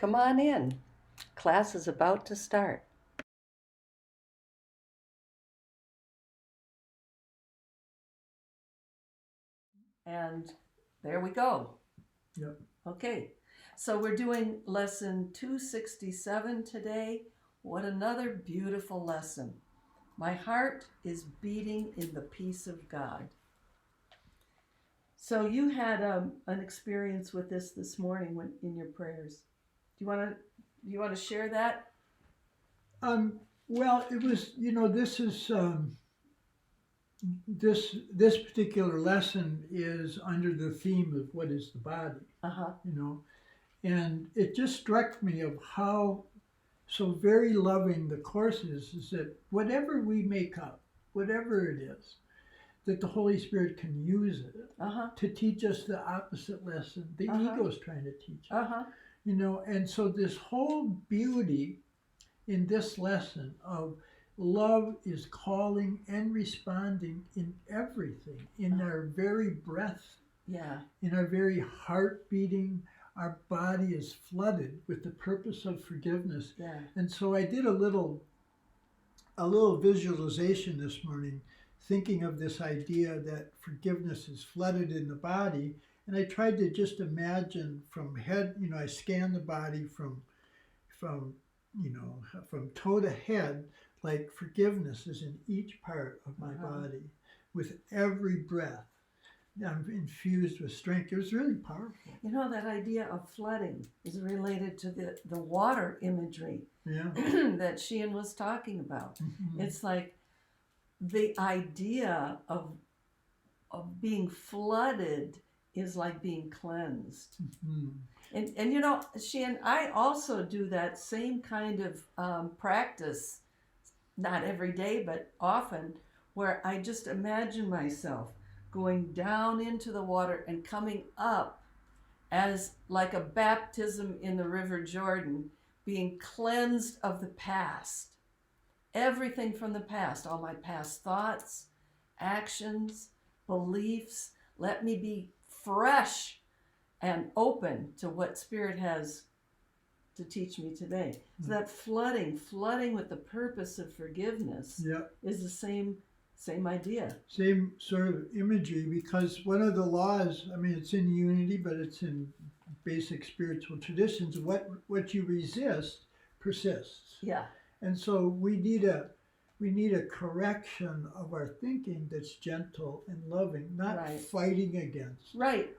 come on in. Class is about to start. And there we go. Yep. Okay, so we're doing lesson 267 today. What another beautiful lesson. My heart is beating in the peace of God. So you had an experience with this morning in your prayers. Do you want to share that? Well, it was, this is this particular lesson is under the theme of what is the body, Uh-huh. And it just struck me of how so very loving the course is that whatever we make up, whatever it is, that the Holy Spirit can use it to teach us the opposite lesson the ego is trying to teach us. And so this whole beauty in this lesson of love is calling and responding in everything, in our very breath, in our very heart beating. Our body is flooded with the purpose of forgiveness. And so I did a little visualization this morning, thinking of this idea that forgiveness is flooded in the body. And I tried to just imagine from head, I scan the body from toe to head, like forgiveness is in each part of my body. With every breath, I'm infused with strength. It was really powerful. That idea of flooding is related to the water imagery that Sheehan was talking about. Mm-hmm. It's like the idea of being flooded is like being cleansed. Mm-hmm. And Sheehan, I also do that same kind of practice, not every day, but often, where I just imagine myself going down into the water and coming up as like a baptism in the River Jordan, being cleansed of the past. Everything from the past, all my past thoughts, actions, beliefs. Let me be fresh and open to what Spirit has to teach me today. So that flooding with the purpose of forgiveness is the same idea. Same sort of imagery, because one of the laws, it's in unity, but it's in basic spiritual traditions, what you resist persists. Yeah. And so we need a correction of our thinking that's gentle and loving, not fighting against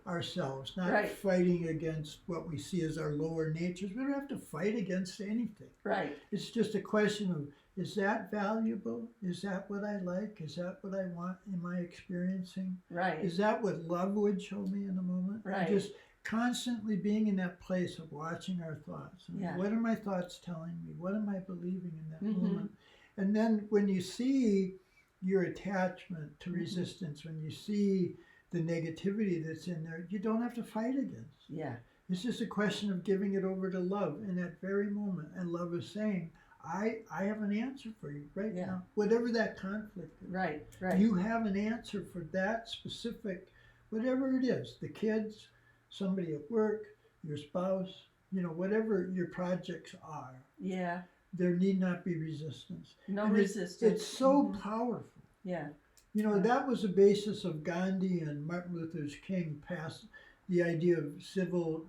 ourselves, not fighting against what we see as our lower natures. We don't have to fight against anything. Right. It's just a question of, is that valuable? Is that what I like? Is that what I want? Am I experiencing? Right. Is that what love would show me in the moment? Right. Just constantly being in that place of watching our thoughts. What are my thoughts telling me? What am I believing in that moment? And then when you see your attachment to resistance, when you see the negativity that's in there, you don't have to fight against. Yeah. It's just a question of giving it over to love in that very moment. And love is saying, I have an answer for you right now. Whatever that conflict is. Right. You have an answer for that specific, whatever it is. The kids, somebody at work, your spouse, whatever your projects are. Yeah. There need not be resistance. No resistance. It's so powerful. Yeah. That was the basis of Gandhi and Martin Luther King passed the idea of civil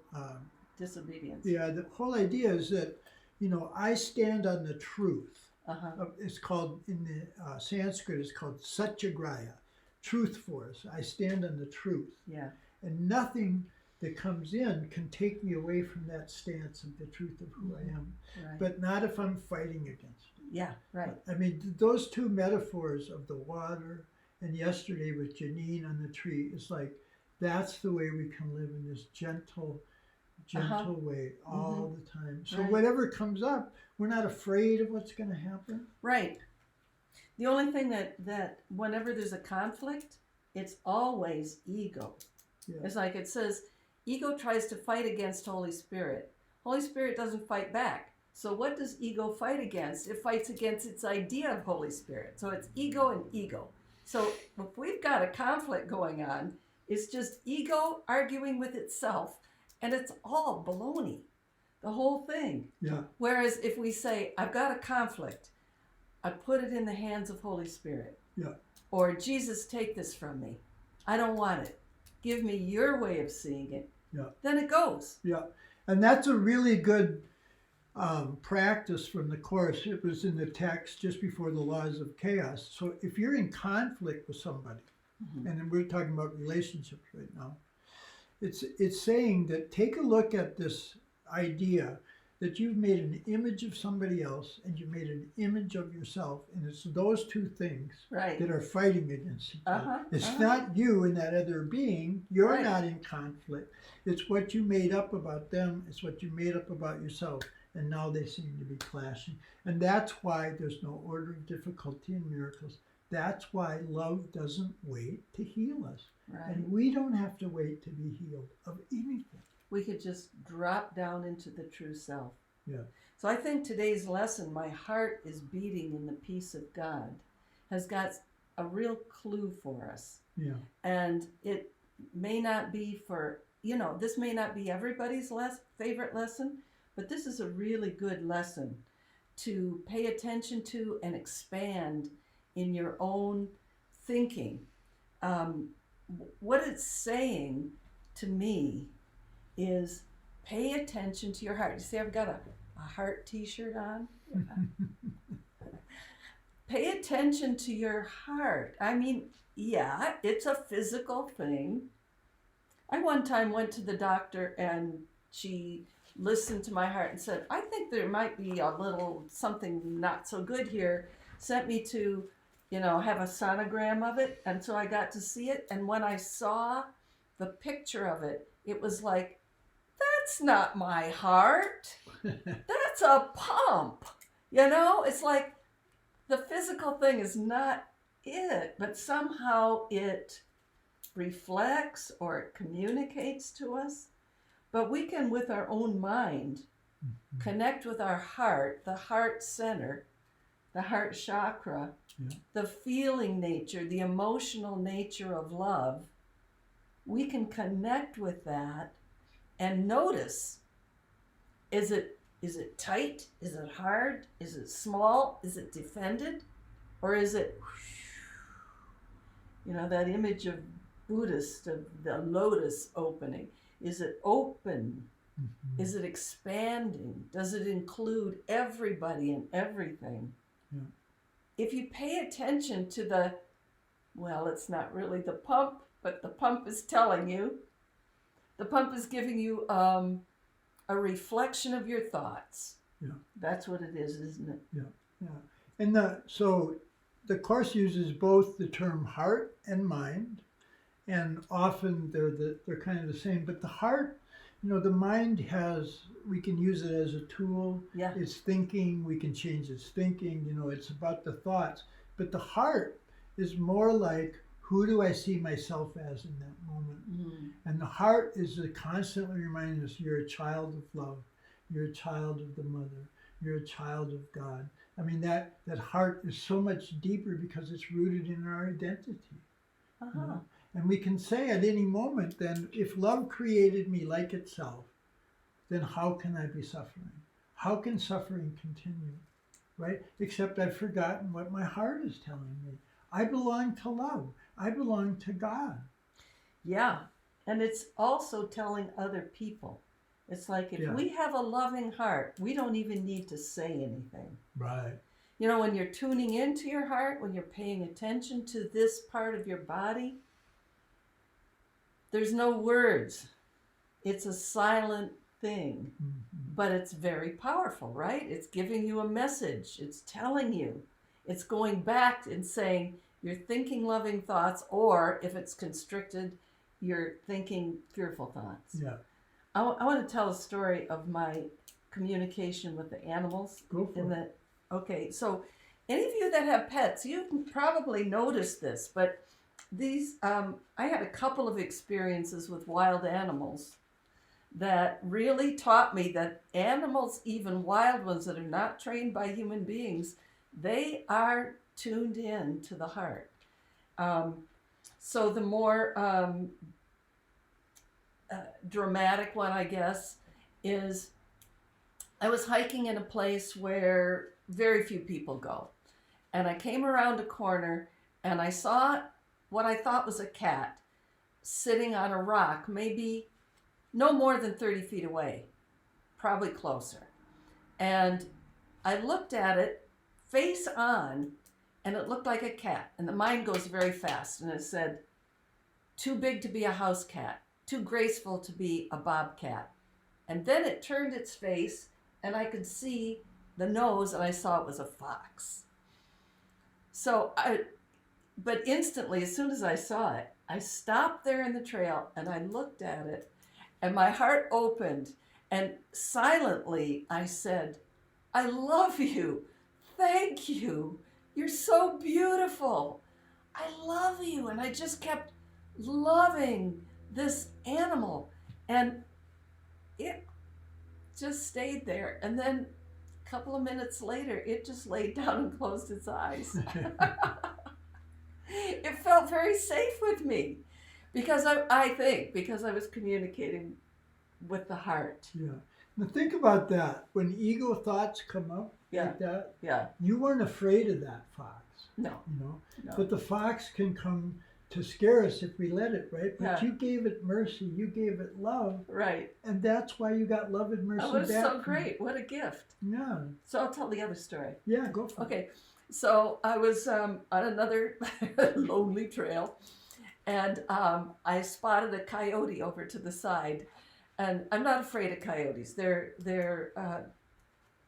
disobedience. Yeah, the whole idea is that, I stand on the truth. It's called, in the Sanskrit, it's called satyagraya, truth force. I stand on the truth. Yeah. And nothing that comes in can take me away from that stance of the truth of who I am. Right. But not if I'm fighting against it. Yeah, right. Those two metaphors of the water and yesterday with Janine on the tree is like, that's the way we can live in this gentle way all the time. So whatever comes up, we're not afraid of what's going to happen. Right. The only thing that whenever there's a conflict, it's always ego. Yeah. It's like it says, ego tries to fight against Holy Spirit. Holy Spirit doesn't fight back. So what does ego fight against? It fights against its idea of Holy Spirit. So it's ego and ego. So if we've got a conflict going on, it's just ego arguing with itself. And it's all baloney. the whole thing. Yeah. Whereas if we say, I've got a conflict, I put it in the hands of Holy Spirit. Yeah. Or, Jesus, take this from me. I don't want it. Give me your way of seeing it. Yeah. Then it goes. Yeah. And that's a really good practice from the Course. It was in the text just before the laws of chaos. So if you're in conflict with somebody, and then we're talking about relationships right now, it's saying that take a look at this idea that you've made an image of somebody else and you made an image of yourself, and it's those two things Right. that are fighting against each other. Uh-huh. It's not you and that other being. You're Right. not in conflict. It's what you made up about them. It's what you made up about yourself. And now they seem to be clashing. And that's why there's no order of difficulty in miracles. That's why love doesn't wait to heal us. Right. And we don't have to wait to be healed of anything. We could just drop down into the true self. Yeah. So I think today's lesson, my heart is beating in the peace of God, has got a real clue for us. Yeah. And it may not be for, this may not be everybody's favorite lesson, but this is a really good lesson to pay attention to and expand in your own thinking. What it's saying to me is pay attention to your heart. You see, I've got a heart t-shirt on. Pay attention to your heart. I mean, yeah, it's a physical thing. I one time went to the doctor and she listened to my heart and said, I think there might be a little something not so good here. Sent me to, have a sonogram of it. And so I got to see it. And when I saw the picture of it, it was like, that's not my heart. That's a pump. It's like the physical thing is not it, but somehow it reflects or it communicates to us. But we can, with our own mind, connect with our heart, the heart center, the heart chakra, the feeling nature, the emotional nature of love. We can connect with that and notice, is it tight? Is it hard? Is it small? Is it defended? Or is it, that image of Buddhist, of the lotus opening? Is it open? Mm-hmm. Is it expanding? Does it include everybody and everything? Yeah. If you pay attention to it's not really the pump, but the pump is telling you. The pump is giving you a reflection of your thoughts. Yeah. That's what it is, isn't it? Yeah. Yeah. And so the Course uses both the term heart and mind, and often they're kind of the same. But the heart, the mind we can use it as a tool. Yeah. It's thinking, we can change its thinking, it's about the thoughts. But the heart is more like, who do I see myself as in that moment? Mm. And the heart is constantly reminding us, you're a child of love. You're a child of the mother. You're a child of God. I mean, that heart is so much deeper because it's rooted in our identity. Uh-huh. And we can say at any moment then, if love created me like itself, then how can I be suffering? How can suffering continue? Right? Except I've forgotten what my heart is telling me. I belong to love. I belong to God. Yeah. And it's also telling other people. It's like if we have a loving heart, we don't even need to say anything. Right. When you're tuning into your heart, when you're paying attention to this part of your body, there's no words. It's a silent thing, but it's very powerful, right? It's giving you a message. It's telling you. It's going back and saying, you're thinking loving thoughts, or if it's constricted, you're thinking fearful thoughts. Yeah. I want to tell a story of my communication with the animals. Go for it. Okay, so any of you that have pets, you've probably noticed this, but these, I had a couple of experiences with wild animals that really taught me that animals, even wild ones that are not trained by human beings, they are tuned in to the heart. So the more dramatic one, I guess, is I was hiking in a place where very few people go. And I came around a corner and I saw what I thought was a cat sitting on a rock, maybe no more than 30 feet away, probably closer. And I looked at it face on, and it looked like a cat. And the mind goes very fast. And it said, too big to be a house cat, too graceful to be a bobcat. And then it turned its face, and I could see the nose, and I saw it was a fox. But instantly, as soon as I saw it, I stopped there in the trail, and I looked at it, and my heart opened, and silently I said, I love you. Thank you. You're so beautiful. I love you. And I just kept loving this animal. And it just stayed there. And then a couple of minutes later, it just laid down and closed its eyes. It felt very safe with me because I think because I was communicating with the heart. Yeah. Now think about that. When ego thoughts come up like that, you weren't afraid of that fox. No. No. But the fox can come to scare us if we let it, right? But you gave it mercy, you gave it love. Right. And that's why you got love and mercy back. Oh, it was so great. What a gift. Yeah. So I'll tell the other story. Yeah, go for it. Okay. So I was on another lonely trail, and I spotted a coyote over to the side. And I'm not afraid of coyotes. They're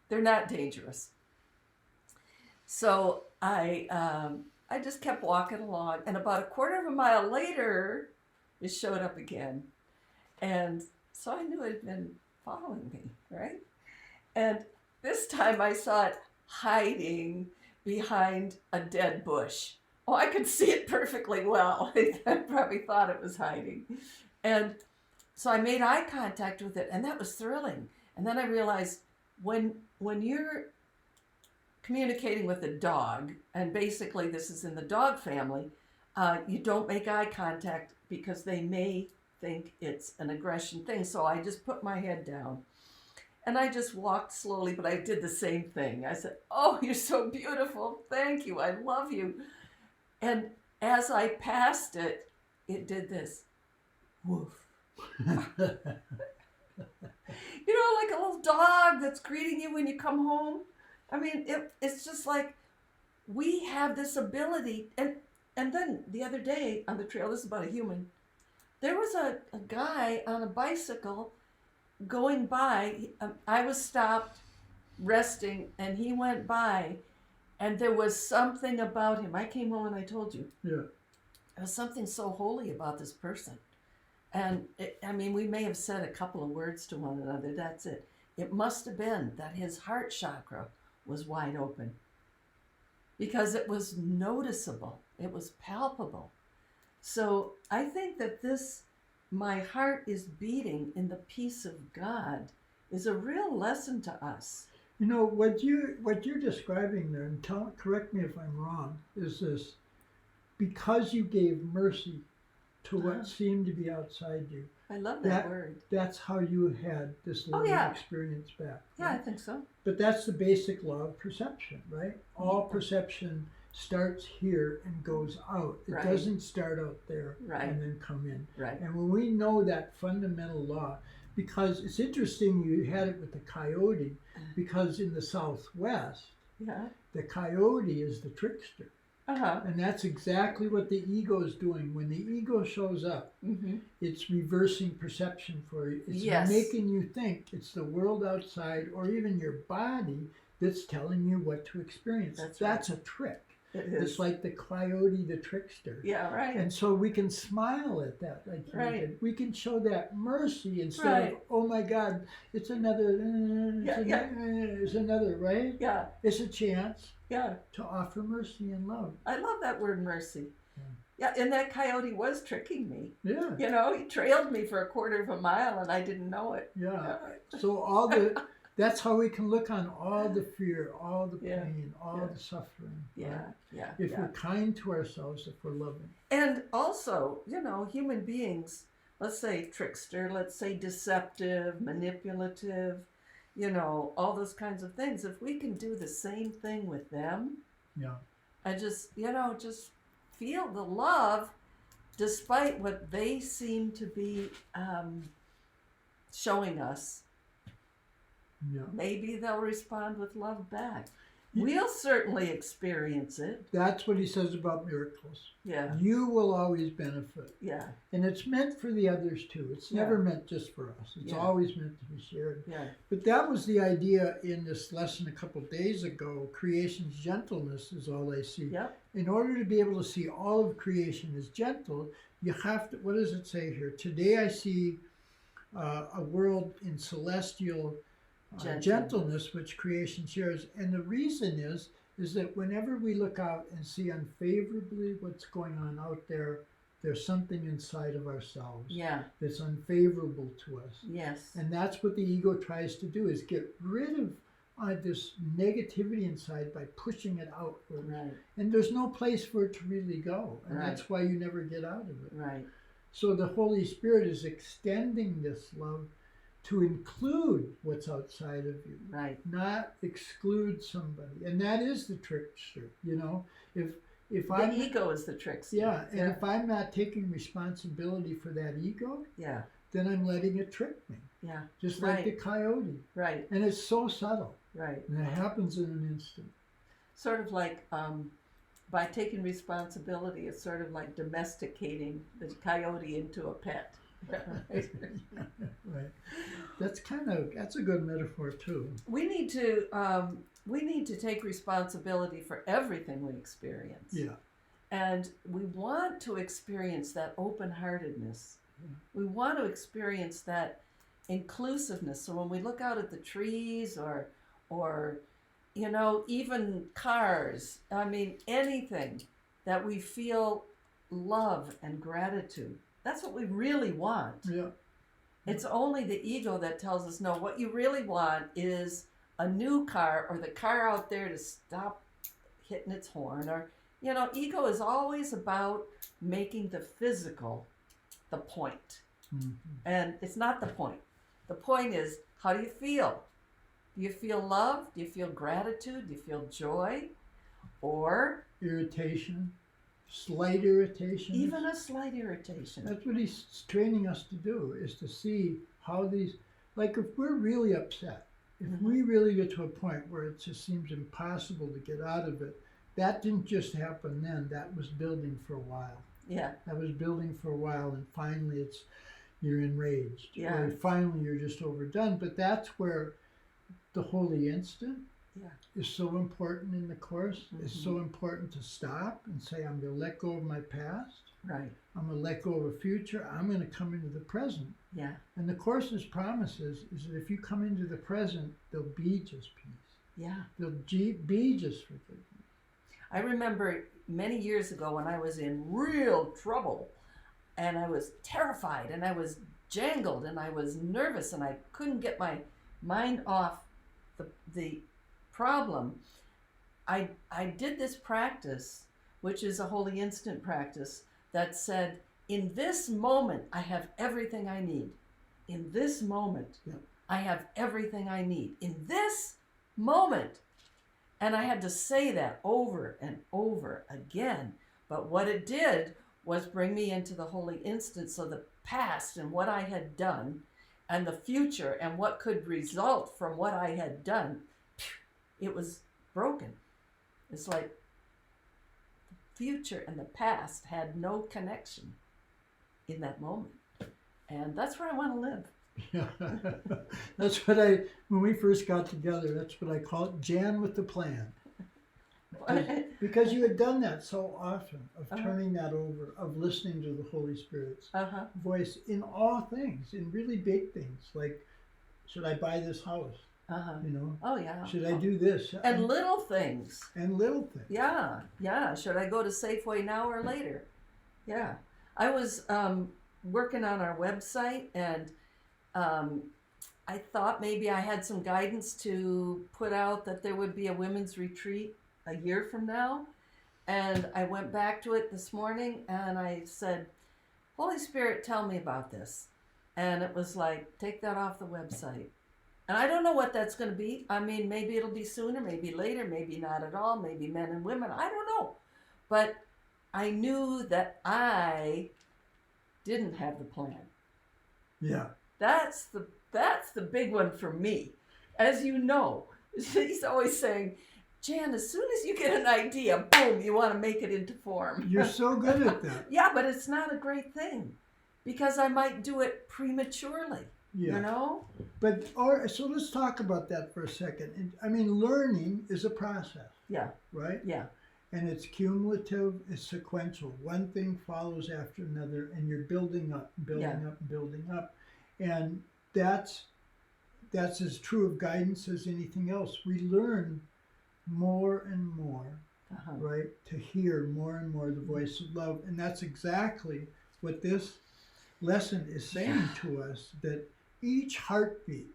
not dangerous. So I just kept walking along, and about a quarter of a mile later, it showed up again, and so I knew it had been following me, right? And this time I saw it hiding behind a dead bush. Oh, I could see it perfectly well. I probably thought it was hiding, and so I made eye contact with it, and that was thrilling. And then I realized when you're communicating with a dog, and basically this is in the dog family, you don't make eye contact because they may think it's an aggression thing. So I just put my head down, and I just walked slowly, but I did the same thing. I said, oh, you're so beautiful. Thank you. I love you. And as I passed it, it did this. Woof. You know, like a little dog that's greeting you when you come home. I mean, it's just like we have this ability. And then the other day on the trail, this is about a human, there was a guy on a bicycle going by. I was stopped, resting, and he went by, and there was something about him. I came home and I told you. Yeah. There was something so holy about this person. And we may have said a couple of words to one another. That's it. It must have been that his heart chakra was wide open because it was noticeable. It was palpable. So I think that my heart is beating in the peace of God is a real lesson to us. You know, what you're describing there, and correct me if I'm wrong, is this: because you gave mercy to what seemed to be outside you. I love that word. That's how you had this living experience back. Yeah, right? I think so. But that's the basic law of perception, right? All perception starts here and goes out. It doesn't start out there and then come in. Right. And when we know that fundamental law, because it's interesting you had it with the coyote, because in the Southwest, the coyote is the trickster. And that's exactly what the ego is doing. When the ego shows up, it's reversing perception for you. It's making you think it's the world outside or even your body that's telling you what to experience. That's a trick. It is. It's like the coyote, the trickster. Yeah, right. And so we can smile at that. Like you did. We can show that mercy instead of, oh my God, it's another, it's another, right? Yeah. It's a chance. Yeah. To offer mercy and love. I love that word mercy. Yeah, and that coyote was tricking me. Yeah. You know, he trailed me for a quarter of a mile and I didn't know it. Yeah. So that's how we can look on all the fear, all the pain, all the suffering. Yeah. Right? If we're kind to ourselves, if we're loving. And also, you know, human beings, let's say trickster, let's say deceptive, manipulative, all those kinds of things. If we can do the same thing with them, Yeah. and just feel the love despite what they seem to be showing us, Yeah. maybe they'll respond with love back. Yeah. We'll certainly experience it. That's what he says about miracles. Yeah. You will always benefit. Yeah. And it's meant for the others too. It's never meant just for us. It's always meant to be shared. Yeah. But that was the idea in this lesson a couple of days ago. Creation's gentleness is all I see. Yep. In order to be able to see all of creation as gentle, you have to, what does it say here? Today I see a world in celestial gentleness, which creation shares. And the reason is that whenever we look out and see unfavorably what's going on out there, there's something inside of ourselves that's unfavorable to us. Yes. And that's what the ego tries to do, is get rid of this negativity inside by pushing it outward. Right. And there's no place for it to really go. And that's why you never get out of it. Right. So the Holy Spirit is extending this love to include what's outside of you, not exclude somebody. And that is the trickster, If the ego is the trickster. Yeah, and if I'm not taking responsibility for that ego, then I'm letting it trick me. Yeah. Just like the coyote. Right. And it's so subtle. Right. And it happens in an instant. Sort of like by taking responsibility, it's sort of like domesticating the coyote into a pet. Right. That's a good metaphor too. We need to take responsibility for everything we experience. Yeah. And we want to experience that open-heartedness. We want to experience that inclusiveness. So when we look out at the trees or even cars, anything that we feel love and gratitude. That's what we really want. Yeah. It's only the ego that tells us, no, what you really want is a new car or the car out there to stop hitting its horn. Or, ego is always about making the physical the point. Mm-hmm. And it's not the point. The point is, how do you feel? Do you feel love? Do you feel gratitude? Do you feel joy? Or irritation? Slight irritation. Even a slight irritation. That's what he's training us to do, is to see how these, like if we're really upset, if we really get to a point where it just seems impossible to get out of it, that didn't just happen then, that was building for a while. Yeah. That was building for a while, and finally you're enraged. Yeah. Or finally you're just overdone. But that's where the holy instant is so important in the Course. It's so important to stop and say, I'm going to let go of my past. Right. I'm going to let go of a future. I'm going to come into the present. Yeah. And the Course's promise is that if you come into the present, there'll be just peace. Yeah. There'll be just forgiveness. I remember many years ago when I was in real trouble and I was terrified and I was jangled and I was nervous and I couldn't get my mind off the problem. I did this practice, which is a holy instant practice, that said, in this moment, I have everything I need. In this moment, I have everything I need. In this moment. And I had to say that over and over again. But what it did was bring me into the holy instant. So the past and what I had done and the future and what could result from what I had done, it was broken. It's like the future and the past had no connection in that moment. And that's where I want to live. Yeah, that's what when we first got together, that's what I call it, Jan with the plan. Because you had done that so often, of turning that over, of listening to the Holy Spirit's voice in all things, in really big things, like, should I buy this house? Oh, yeah. Should I do this? And little things. And little things. Yeah. Should I go to Safeway now or later? Yeah. I was working on our website, and I thought maybe I had some guidance to put out that there would be a women's retreat a year from now. And I went back to it this morning and I said, Holy Spirit, tell me about this. And it was like, take that off the website. And I don't know what that's going to be. I mean, maybe it'll be sooner, maybe later, maybe not at all, maybe men and women. I don't know. But I knew that I didn't have the plan. Yeah. That's the big one for me. As you know, he's always saying, Jan, as soon as you get an idea, boom, you want to make it into form. You're so good at that. Yeah, but it's not a great thing because I might do it prematurely. Yeah. You know? But so let's talk about that for a second. And, I mean, learning is a process. Yeah. Right? Yeah. And it's cumulative, it's sequential. One thing follows after another, and you're building up, building up. And that's as true of guidance as anything else. We learn more and more, right? To hear more and more the voice of love. And that's exactly what this lesson is saying to us, that each heartbeat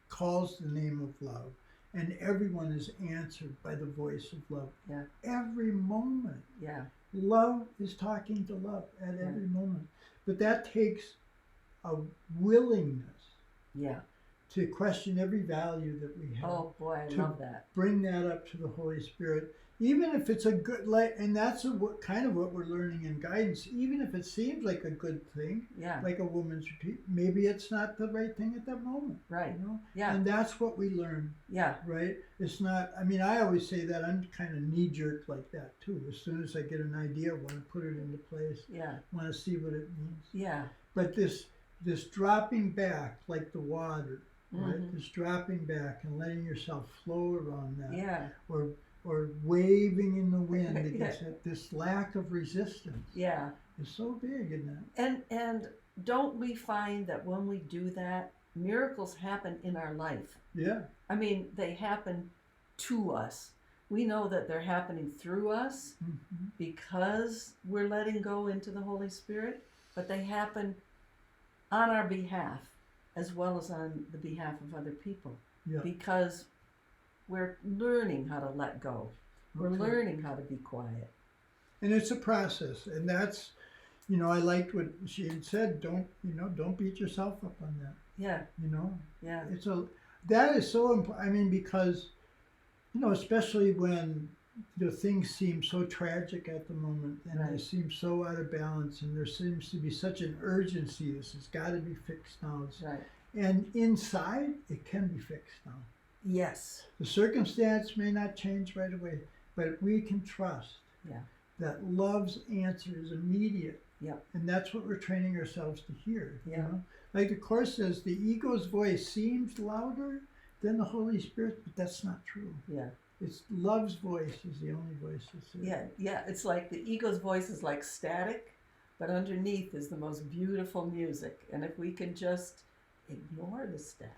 calls the name of love, and everyone is answered by the voice of love. Yeah. Every moment. Yeah. Love is talking to love at every moment. But that takes a willingness. Yeah. To question every value that we have. Oh boy, I love that. Bring that up to the Holy Spirit, even if it's a good, and that's kind of what we're learning in guidance. Even if it seems like a good thing, like a woman's retreat, maybe it's not the right thing at that moment. Right. You know? Yeah. And that's what we learn. Yeah. Right. It's not. I mean, I always say that I'm kind of knee jerk like that too. As soon as I get an idea, I want to put it into place. Yeah. Want to see what it means. Yeah. But this dropping back like the water. Right, just dropping back and letting yourself flow around that, or waving in the wind against it. This lack of resistance, is so big in that. And don't we find that when we do that, miracles happen in our life? Yeah, I mean, they happen to us. We know that they're happening through us because we're letting go into the Holy Spirit, but they happen on our behalf, as well as on the behalf of other people, because we're learning how to let go. We're learning how to be quiet. And it's a process, and that's, I liked what she had said. Don't beat yourself up on that. Yeah. That is so important. I mean, because, especially when things seem so tragic at the moment, and they seem so out of balance, and there seems to be such an urgency. This has got to be fixed now. And inside, it can be fixed now. Yes. The circumstance may not change right away, but we can trust that love's answer is immediate. And that's what we're training ourselves to hear. Like the Course says, the ego's voice seems louder than the Holy Spirit, but that's not true. It's love's voice is the only voice that's there. It's like the ego's voice is like static, but underneath is the most beautiful music. And if we can just ignore the static,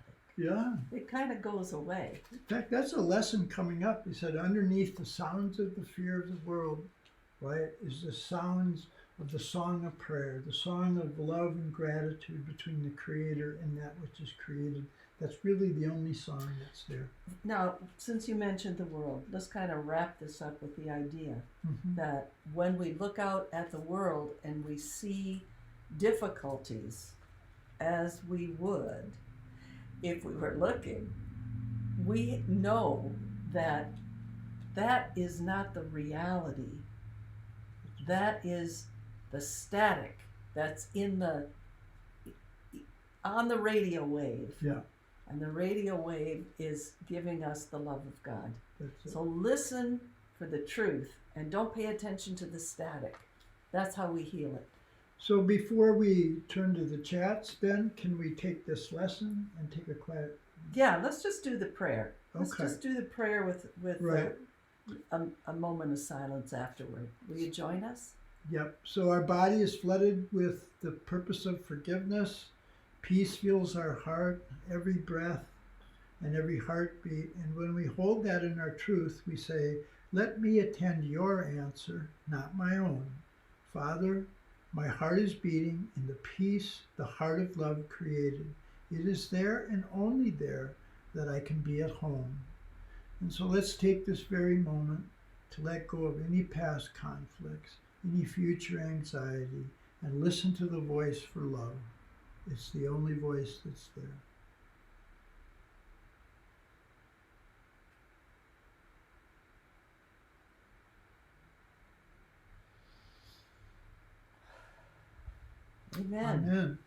it kind of goes away. In fact, that's a lesson coming up. He said, underneath the sounds of the fear of the world, right, is the sounds of the song of prayer, the song of love and gratitude between the Creator and that which is created. That's really the only song that's there. Now, since you mentioned the world, let's kind of wrap this up with the idea that when we look out at the world and we see difficulties, as we would if we were looking, we know that that is not the reality. That is the static that's on the radio wave. And the radio wave is giving us the love of God. So listen for the truth and don't pay attention to the static. That's how we heal it. So before we turn to the chats, then, can we take this lesson and take a quiet? Yeah, let's just do the prayer. Let's just do the prayer with a moment of silence afterward. Will you join us? Yep. So our body is flooded with the purpose of forgiveness. Peace fills our heart, every breath and every heartbeat. And when we hold that in our truth, we say, let me attend your answer, not my own. Father, my heart is beating in the peace the heart of love created. It is there and only there that I can be at home. And so let's take this very moment to let go of any past conflicts, any future anxiety, and listen to the voice for love. It's the only voice that's there. Amen. Amen.